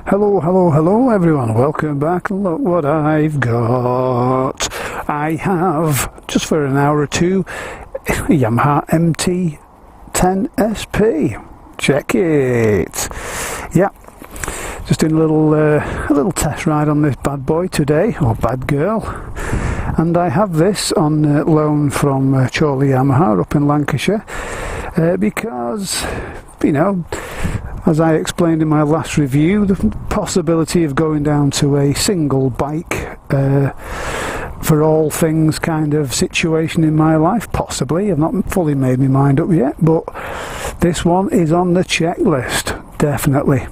Hello everyone, welcome back. Look what I've got. I have, just for an hour or two, a Yamaha MT-10 SP. Check it. Yeah, just doing a little test ride on this bad boy today, or bad girl. And I have this on loan from Chorley Yamaha up in Lancashire because, you know, as I explained in my last review, the possibility of going down to a single bike for all things kind of situation in my life, possibly. I've not fully made my mind up yet, but this one is on the checklist, definitely.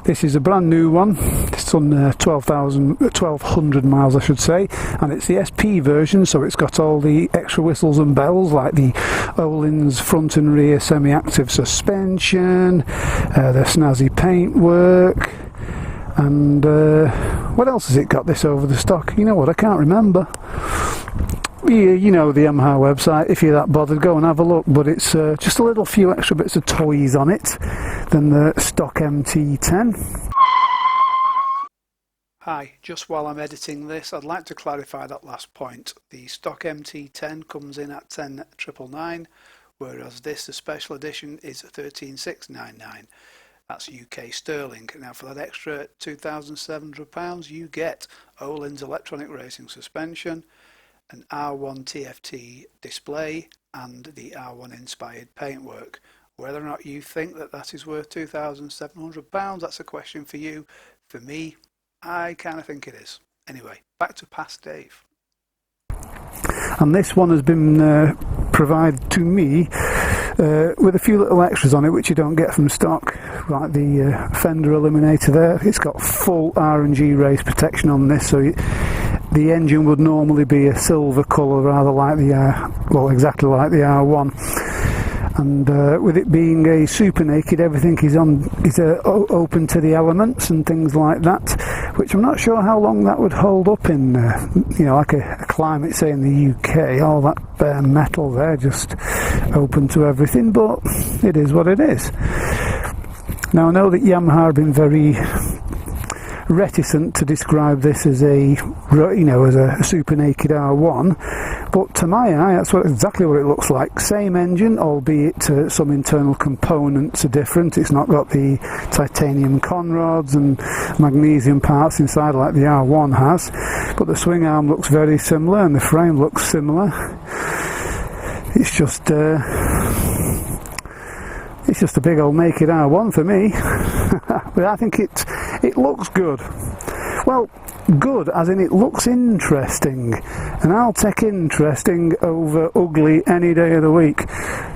This is a brand new one. It's on 1,200 miles, I should say, and it's the SP version, so it's got all the extra whistles and bells like the Öhlins front and rear semi-active suspension, the snazzy paintwork, and what else has it got this over the stock? You know what, I can't remember. You know the Yamaha website, if you're that bothered, go and have a look, but it's just a little few extra bits of toys on it than the stock MT-10. Hi, just while I'm editing this, I'd like to clarify that last point. The stock MT-10 comes in at 10,999, whereas this, the special edition, is 13,699. That's UK sterling. Now for that extra £2,700 you get Öhlins electronic racing suspension, an R1 TFT display and the R1 inspired paintwork. Whether or not you think that that is worth £2,700, that's a question for you. For me, I kind of think it is. Anyway, back to past Dave. And this one has been provided to me with a few little extras on it which you don't get from stock, like the fender eliminator there. It's got full R&G race protection on this, so the engine would normally be a silver colour, rather like the exactly like the R1. And with it being a super naked, everything is open to the elements and things like that, which I'm not sure how long that would hold up in, you know, like a climate, say in the UK. All that bare metal there, just open to everything, but it is what it is. Now I know that Yamaha have been very reticent to describe this as a, you know, as a super naked R1, but to my eye that's exactly what it looks like. Same engine, albeit some internal components are different. It's not got the titanium conrods and magnesium parts inside like the R1 has, but the swing arm looks very similar and the frame looks similar. It's just a big old naked R1 for me. But I think it looks good. Well, good as in it looks interesting, and I'll take interesting over ugly any day of the week.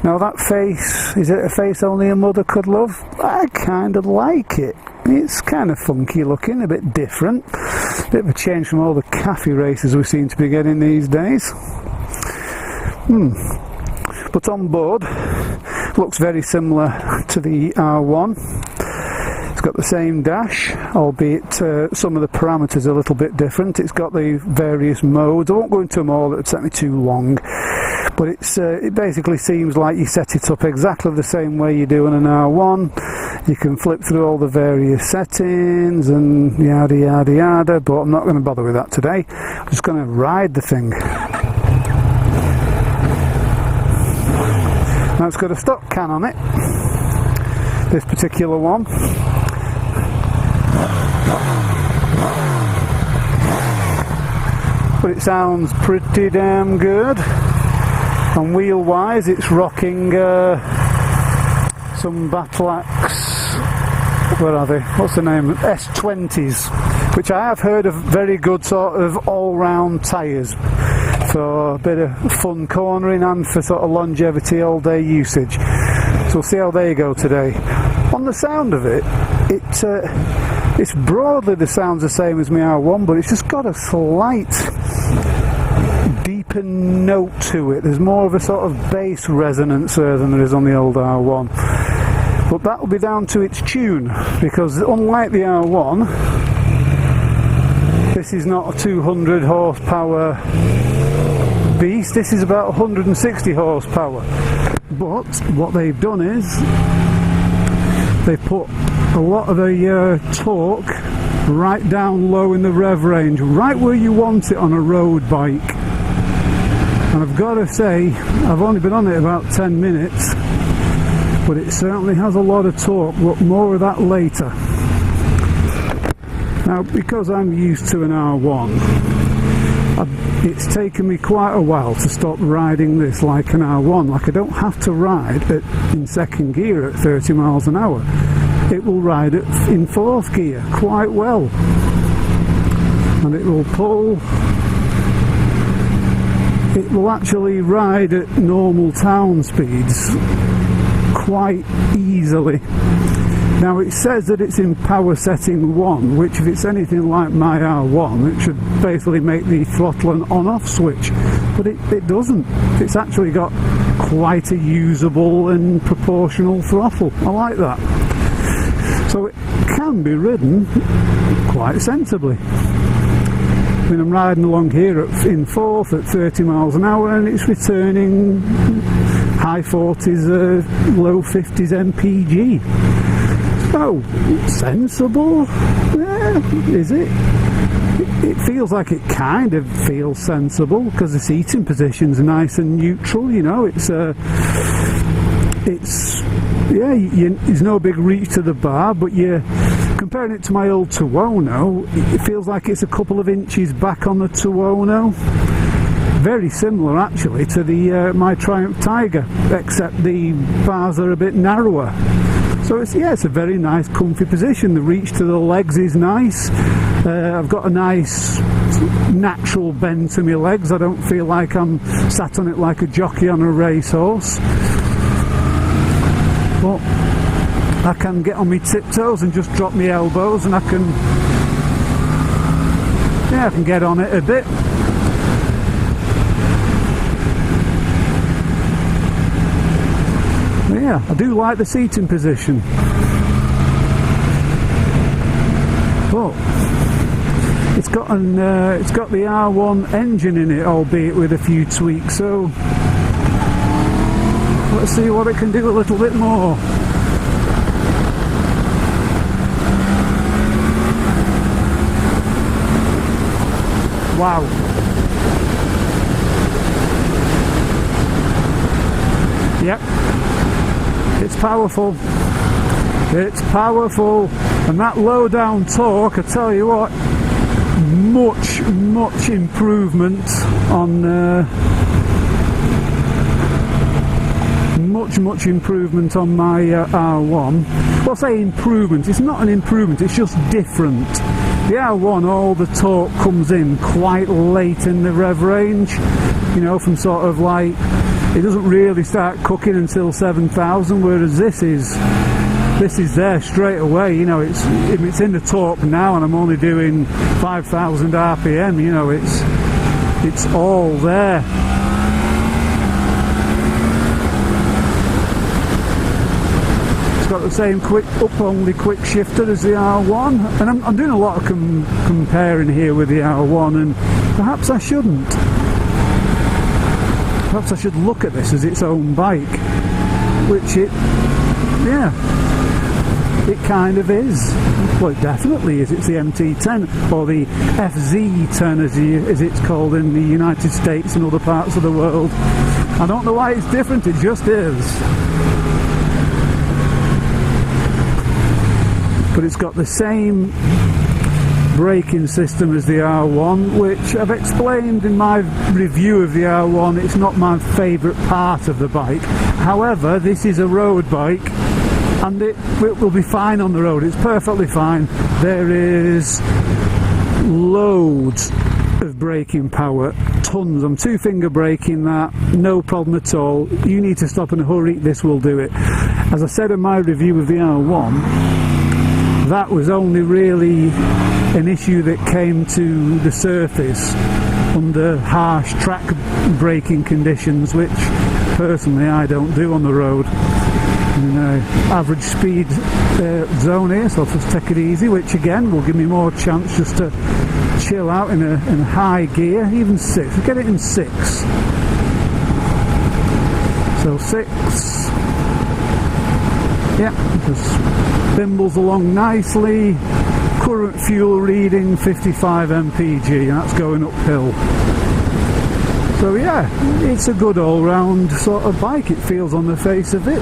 Now that face, is it a face only a mother could love? I kind of like it. It's kind of funky looking, a bit different, a bit of a change from all the cafe races we seem to be getting these days. But on board, looks very similar to the R1. It's got the same dash, albeit some of the parameters are a little bit different. It's got the various modes. I won't go into them all, it would take me too long. But it basically seems like you set it up exactly the same way you do on an R1. You can flip through all the various settings and yada yada yada, but I'm not going to bother with that today. I'm just going to ride the thing. Now it's got a stock can on it, this particular one. But it sounds pretty damn good. And wheel wise it's rocking some Battle Axe, where are they? What's the name? S20s, which I have heard of very good sort of all-round tyres. For a bit of fun cornering and for sort of longevity all day usage. So we'll see how they go today. On the sound of it, it's broadly the sound's the same as my R1, but it's just got a slight deeper note to it. There's more of a sort of bass resonance there than there is on the old R1. But that will be down to its tune, because unlike the R1, This is not a 200 horsepower beast, this is about 160 horsepower. But what they've done is they've put a lot of the torque right down low in the rev range, right where you want it on a road bike. And I've got to say, I've only been on it about 10 minutes, but it certainly has a lot of torque, but more of that later. Now, because I'm used to an R1, it's taken me quite a while to stop riding this like an R1. Like, I don't have to ride in second gear at 30 miles an hour. It will ride in fourth gear quite well. And it will pull. It will actually ride at normal town speeds quite easily. Now, it says that it's in power setting 1, which if it's anything like my R1, it should basically make the throttle an on-off switch, but it doesn't. It's actually got quite a usable and proportional throttle. I like that. So it can be ridden quite sensibly. I mean, I'm riding along here in fourth at 30 miles an hour, and it's returning high 40s, low 50s MPG. So, sensible? Yeah, is it? It feels like it kind of feels sensible, because the seating position's nice and neutral, you know, there's no big reach to the bar, but you're comparing it to my old Tuono, it feels like it's a couple of inches back on the Tuono. Very similar actually to the my Triumph Tiger, except the bars are a bit narrower. So it's a very nice comfy position. The reach to the legs is nice. I've got a nice natural bend to my legs. I don't feel like I'm sat on it like a jockey on a racehorse. But I can get on my tiptoes and just drop my elbows, and I can get on it a bit. But yeah, I do like the seating position. But it's got the R1 engine in it, albeit with a few tweaks. So let's see what it can do a little bit more. Wow. Yep. It's powerful. It's powerful. And that low down torque, I tell you what, much improvement on much improvement on my R1. Well, I say improvement, it's not an improvement, it's just different. The R1, all the torque comes in quite late in the rev range, you know, from sort of like, it doesn't really start cooking until 7,000, whereas this is there straight away. You know, it's in the torque now, and I'm only doing 5,000 RPM. You know, it's all there. It's got the same only quick shifter as the R1, and I'm doing a lot of comparing here with the R1, and perhaps I shouldn't. Perhaps I should look at this as its own bike, which it kind of is. Well, it definitely is. It's the MT-10, or the FZ-10 as it's called in the United States and other parts of the world. I don't know why it's different, it just is. But it's got the same braking system as the R1, which I've explained in my review of the R1. It's not my favourite part of the bike. However, this is a road bike, and it will be fine on the road. It's perfectly fine. There is loads of braking power, tons. I'm two-finger braking that, no problem at all. You need to stop in a hurry, this will do it. As I said in my review of the R1, that was only really an issue that came to the surface under harsh track braking conditions, which personally I don't do on the road. in average speed zone here, so I'll just take it easy, which again will give me more chance just to chill out in a high gear, even 6. We'll get it in 6. So 6. Yeah, just bimbles along nicely. Current fuel reading 55 mpg, and that's going uphill. So yeah, it's a good all-round sort of bike, it feels on the face of it.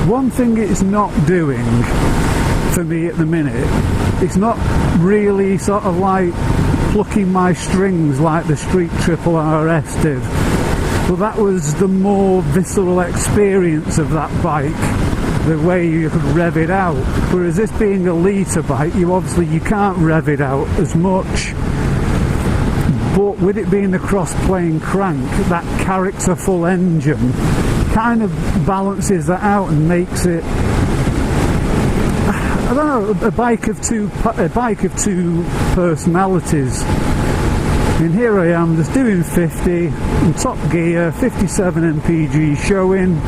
One thing it's not doing for me at the minute, it's not really sort of like plucking my strings like the Street Triple RS did, but that was the more visceral experience of that bike, the way you could rev it out. Whereas this being a litre bike, you can't rev it out as much, but with it being the cross-plane crank, that characterful engine kind of balances that out and makes it, I don't know, a bike of two personalities. And here I am just doing 50 in top gear, 57 mpg showing,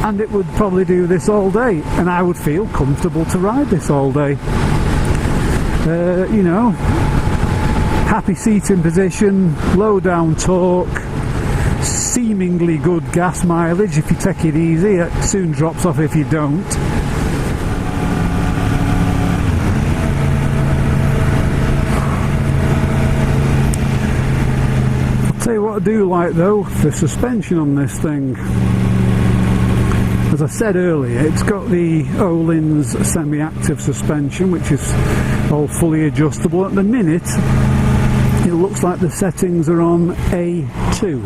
and it would probably do this all day, and I would feel comfortable to ride this all day. You know, happy seating position, low down torque, seemingly good gas mileage if you take it easy. It soon drops off if you don't. I'll tell you what I do like though, the suspension on this thing. As I said earlier, it's got the Öhlins semi-active suspension, which is all fully adjustable. At the minute, it looks like the settings are on A2.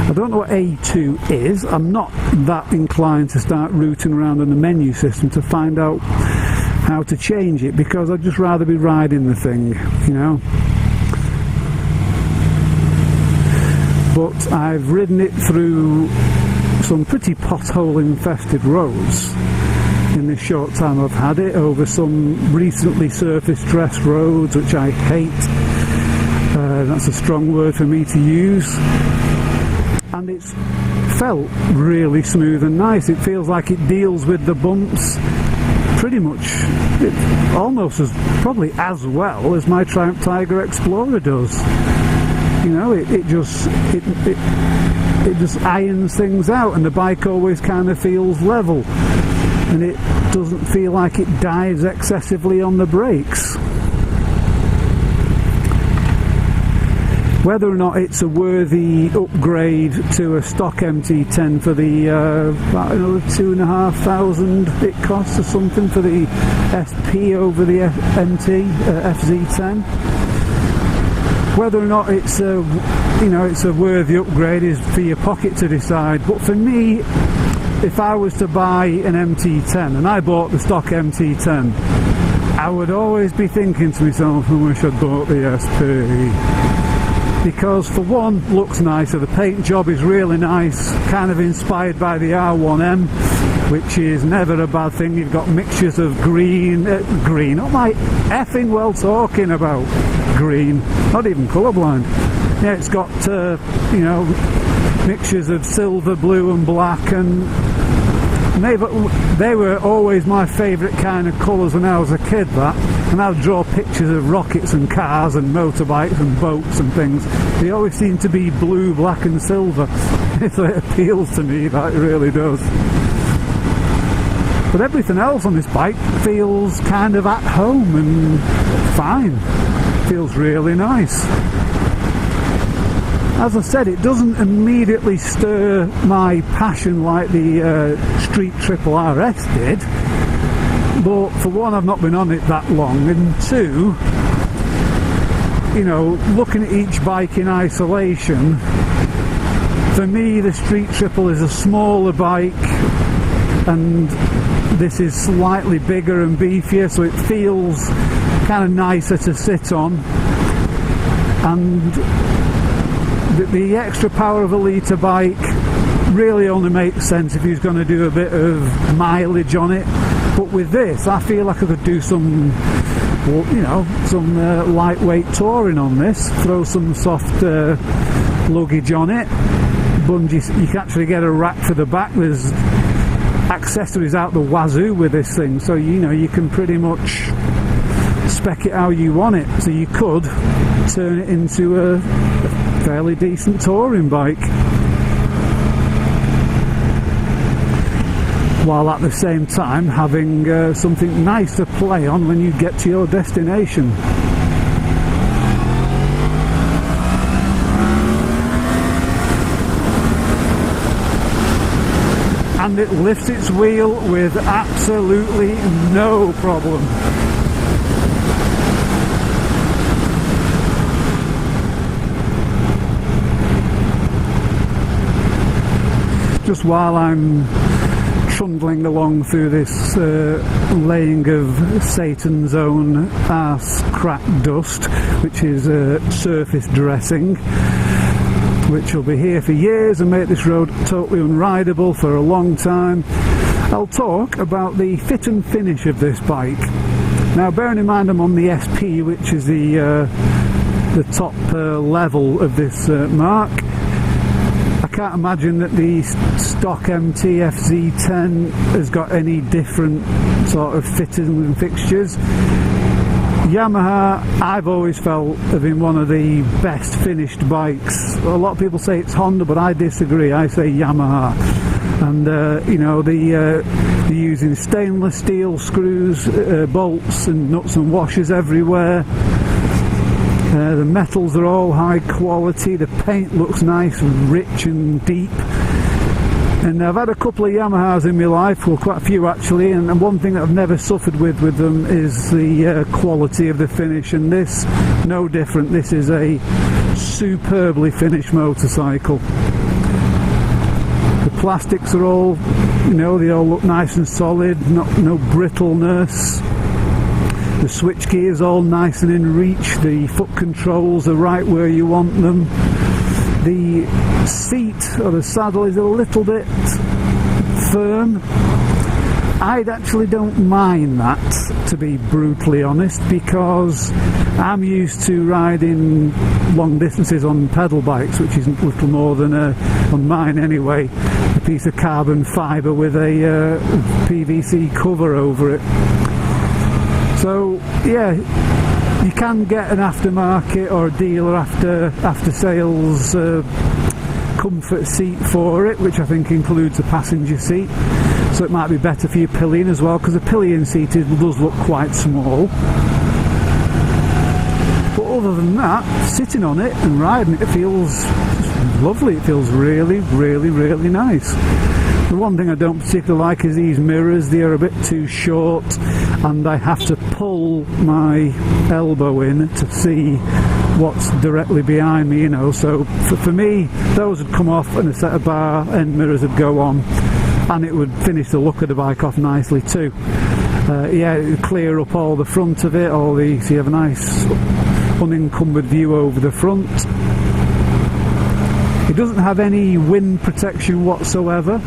I don't know what A2 is. I'm not that inclined to start rooting around in the menu system to find out how to change it, because I'd just rather be riding the thing, you know. But I've ridden it through some pretty pothole infested roads in this short time I've had it, over some recently surface dressed roads, which I hate. That's a strong word for me to use. And it's felt really smooth and nice. It feels like it deals with the bumps pretty much, almost as, probably as well as my Triumph Tiger Explorer does. You know, it just irons things out, and the bike always kind of feels level, and it doesn't feel like it dives excessively on the brakes. Whether or not it's a worthy upgrade to a stock MT-10 for the about another 2,500 it costs or something for the SP over the FZ-10. Whether or not it's a, you know, it's a worthy upgrade is for your pocket to decide. But for me, if I was to buy an MT-10 and I bought the stock MT-10, I would always be thinking to myself, I wish I'd bought the SP. Because for one, looks nicer, the paint job is really nice, kind of inspired by the R1M, which is never a bad thing. You've got mixtures of green, what am I effing well talking about? Green, not even colourblind. Yeah, it's got, you know, mixtures of silver, blue and black, and they were always my favourite kind of colours when I was a kid, that. And I'd draw pictures of rockets and cars and motorbikes and boats and things. They always seem to be blue, black and silver. So it appeals to me, that it really does. But everything else on this bike feels kind of at home and fine. Feels really nice. As I said, it doesn't immediately stir my passion like the Street Triple RS did. But for one, I've not been on it that long, and two, you know, looking at each bike in isolation, for me the Street Triple is a smaller bike and this is slightly bigger and beefier, so it feels kind of nicer to sit on, and the extra power of a litre bike really only makes sense if you're going to do a bit of mileage on it. But with this, I feel like I could do some you know, some lightweight touring on this, throw some soft luggage on it, bungee, you can actually get a rack for the back, there's accessories out the wazoo with this thing, so you know you can pretty much spec it how you want it, so you could turn it into a fairly decent touring bike, while at the same time having something nice to play on when you get to your destination. And it lifts its wheel with absolutely no problem. Just while I'm trundling along through this laying of Satan's own arse crack dust, which is surface dressing, which will be here for years and make this road totally unrideable for a long time, I'll talk about the fit and finish of this bike. Now, bearing in mind I'm on the SP, which is the top level of this mark, I can't imagine that the stock MT FZ-10 has got any different sort of fittings and fixtures. Yamaha, I've always felt, have been one of the best finished bikes. A lot of people say it's Honda, but I disagree. I say Yamaha. And you know, they're using stainless steel screws, bolts and nuts and washers everywhere. The metals are all high quality, the paint looks nice and rich and deep. And I've had a couple of Yamahas in my life, well, quite a few actually, and one thing that I've never suffered with them is the quality of the finish, and this, no different. This is a superbly finished motorcycle. The plastics are all, you know, they all look nice and solid, no brittleness. The switch gear's all nice and in reach, the foot controls are right where you want them. The seat or the saddle is a little bit firm. I actually don't mind that, to be brutally honest, because I'm used to riding long distances on pedal bikes, which is little more than on mine anyway, a piece of carbon fibre with a PVC cover over it. So yeah, you can get an aftermarket or a dealer after sales comfort seat for it, which I think includes a passenger seat, so it might be better for your pillion as well, because the pillion seat does look quite small. But other than that, sitting on it and riding it, it feels lovely. It feels really, really, really nice. The one thing I don't particularly like is these mirrors. They are a bit too short, and I have to pull my elbow in to see what's directly behind me, you know. So for me, those would come off and a set of bar end mirrors would go on, and it would finish the look of the bike off nicely too. Yeah, it would clear up all the front of it, so you have a nice unencumbered view over the front. It doesn't have any wind protection whatsoever,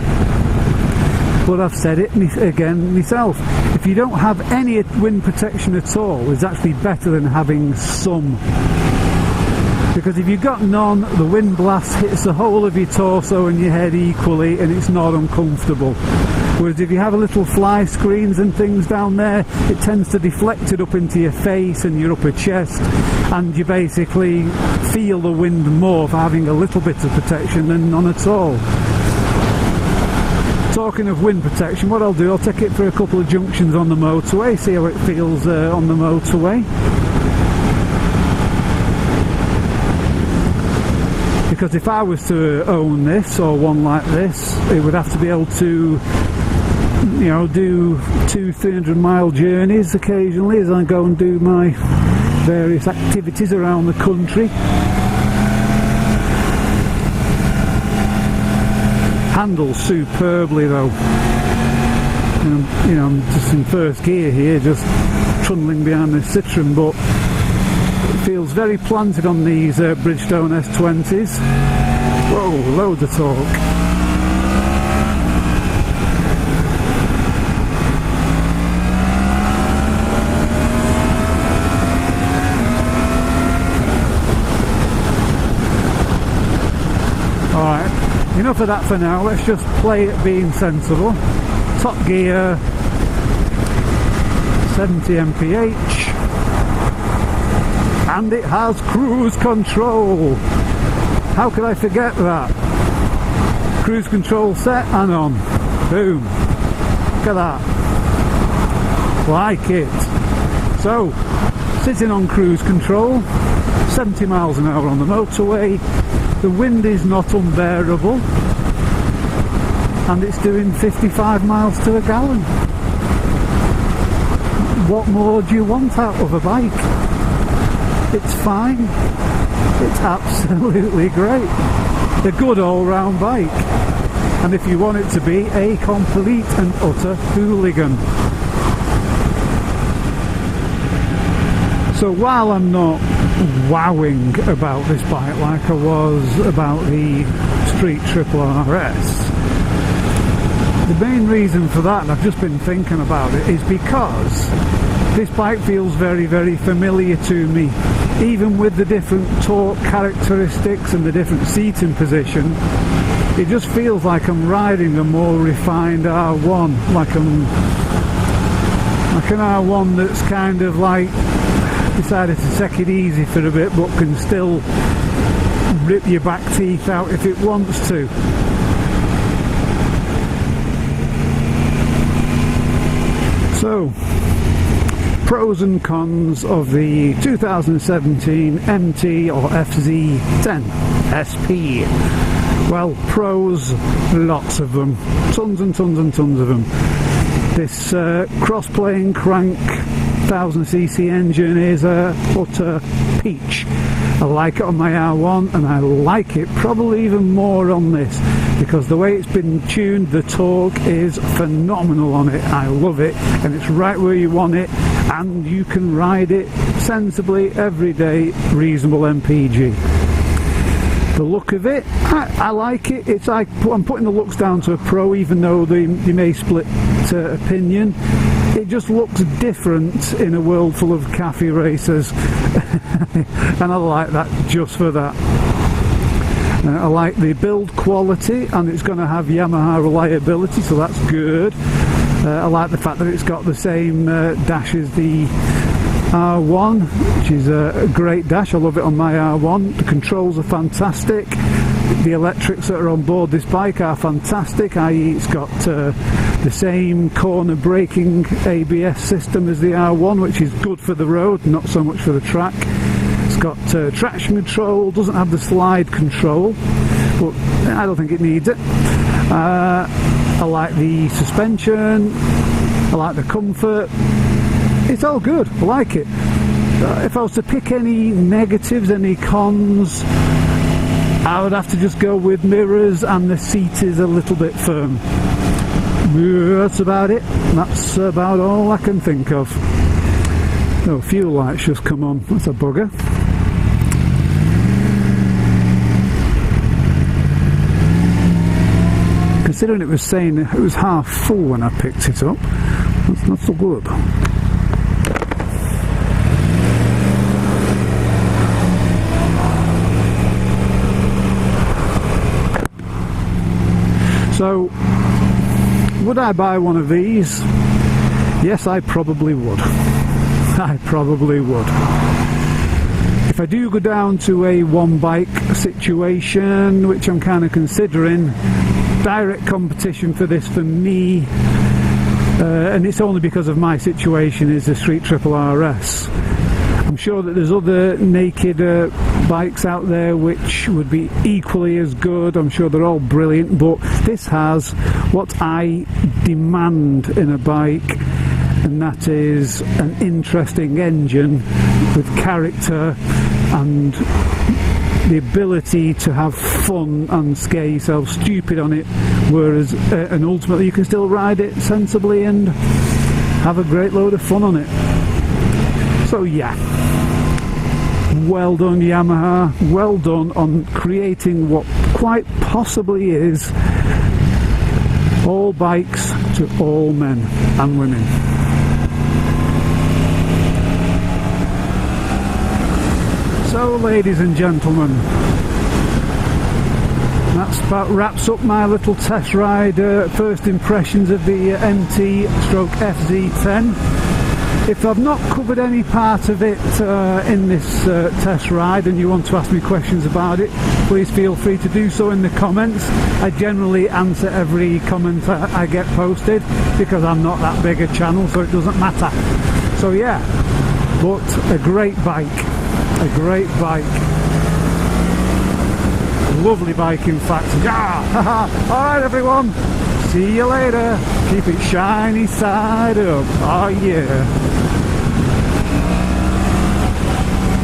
but I've said it again myself, if you don't have any wind protection at all, it's actually better than having some, because if you've got none, the wind blast hits the whole of your torso and your head equally, and it's not uncomfortable. Whereas if you have a little fly screens and things down there, it tends to deflect it up into your face and your upper chest, and you basically feel the wind more for having a little bit of protection than none at all. Talking of wind protection, what I'll do, I'll take it for a couple of junctions on the motorway, see how it feels on the motorway. Because if I was to own this, or one like this, it would have to be able to, you know, do 200-300 mile journeys occasionally as I go and do my various activities around the country. Handles superbly though. You know, I'm just in first gear here, just trundling behind the Citroen, but it feels very planted on these Bridgestone S20s. Whoa, loads of torque. enough of that for now. Let's just play at being sensible. Top gear, 70 mph, and it has cruise control. How could I forget that? Cruise control set and on. Boom. Look at that. Like it. So, sitting on cruise control, 70 miles an hour on the motorway, the wind is not unbearable, and it's doing 55 miles to a gallon. What more do you want out of a bike? It's fine. It's absolutely great. A good all-round bike. And if you want it to be, a complete and utter hooligan. So while I'm not wowing about this bike like I was about the Street Triple RS, the main reason for that, and I've just been thinking about it, is because this bike feels very, very familiar to me. Even with the different torque characteristics and the different seating position, it just feels like I'm riding a more refined R1, like an R1 that's kind of like decided to take it easy for a bit, but can still rip your back teeth out if it wants to. So, pros and cons of the 2017 MT or FZ-10 SP. Well, pros, lots of them, tons and tons and tons of them. This cross-plane crank 1000cc engine is a utter peach. I like it on my R1, and I like it probably even more on this, because the way it's been tuned, the torque is phenomenal on it. I love it, and it's right where you want it, and you can ride it sensibly every day, reasonable MPG. The look of it, I like it. It's like, I'm putting the looks down to a pro, even though they may split opinion. It just looks different in a world full of cafe racers, and I like that just for that. I like the build quality, and it's going to have Yamaha reliability, so that's good. I like the fact that it's got the same dash as the R1, which is a great dash. I love it on my R1. The controls are fantastic. The electrics that are on board this bike are fantastic, i.e. it's got the same corner braking ABS system as the R1, which is good for the road, not so much for the track. It's got traction control, doesn't have the slide control, but I don't think it needs it. I like the suspension, I like the comfort. It's all good, I like it. If I was to pick any negatives, any cons, I would have to just go with mirrors, and the seat is a little bit firm. That's about it. That's about all I can think of. No, fuel lights just come on. That's a bugger. Considering it was saying it was half full when I picked it up, that's not so good. So, would I buy one of these? Yes, I probably would. I probably would. If I do go down to a one bike situation, which I'm kind of considering, direct competition for this for me, and it's only because of my situation, is the Street Triple RS. I'm sure that there's other naked bikes out there which would be equally as good. I'm sure they're all brilliant, but this has what I demand in a bike, and that is an interesting engine with character and the ability to have fun and scare yourself stupid on it, whereas and ultimately you can still ride it sensibly and have a great load of fun on it. So yeah, well done Yamaha, well done on creating what quite possibly is all bikes to all men and women. So ladies and gentlemen, That's about wraps up my little test ride, first impressions of the MT/FZ-10. If I've not covered any part of it in this test ride and you want to ask me questions about it, please feel free to do so in the comments. I generally answer every comment I get posted because I'm not that big a channel, so it doesn't matter. So yeah, but a great bike, a great bike. Lovely bike, in fact. Yeah! Alright everyone, see you later. Keep it shiny side up. Oh yeah.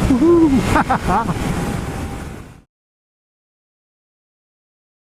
Woohoo!